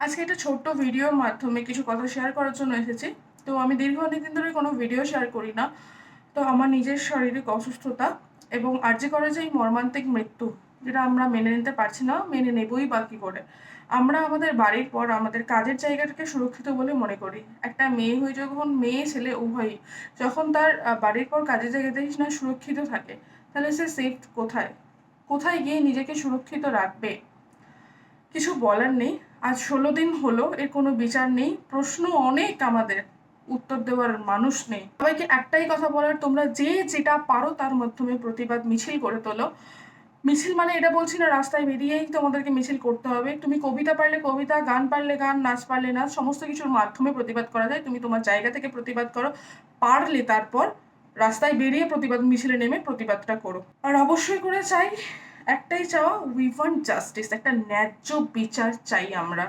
আজকে একটা ছোট্ট ভিডিওর মাধ্যমে কিছু কথা শেয়ার করার জন্য এসেছি। তো আমি দীর্ঘ অনেকদিন ধরে কোনো ভিডিও শেয়ার করি না। তো আমার নিজের শারীরিক অসুস্থতা এবং আরজি করের যে এই মর্মান্তিক মৃত্যু, যেটা আমরা মেনে নিতে পারছি না, মেনে নেবই বা কী করে। আমরা আমাদের বাড়ির পর আমাদের কাজের জায়গাটাকে সুরক্ষিত বলে মনে করি। একটা মেয়ে হয়ে যখন মেয়ে ছেলে উভয়ই যখন তার বাড়ির পর কাজের জায়গাতেই না সুরক্ষিত থাকে, তাহলে সে সেফ কোথায়? কোথায় গিয়ে নিজেকে সুরক্ষিত রাখবে? কিছু বলার নেই। আজ ১৬ দিন হলো, এর কোনো বিচার নেই। প্রশ্ন অনেক আমাদের, উত্তর দেওয়ার মানুষ নেই। সবাইকে একটাই কথা বলার, তোমরা যে যেটা পারো তার মাধ্যমে প্রতিবাদ মিছিল গড়ে তোলো। মিছিল মানে এটা বলছি না রাস্তায় বেরিয়েই তোমাদেরকে মিছিল করতে হবে। তুমি কবিতা পারলে কবিতা, গান পারলে গান, নাচ পারলে নাচ, সমস্ত কিছুর মাধ্যমে প্রতিবাদ করা যায়। তুমি তোমার জায়গা থেকে প্রতিবাদ করো। পারলে তারপর রাস্তায় বেরিয়ে প্রতিবাদ মিছিলে নেমে প্রতিবাদটা করো। আর অবশ্যই করে চাই, একটাই চাওয়া, উই ওয়ান্ট জাস্টিস, একটা ন্যায্য বিচার চাই আমরা।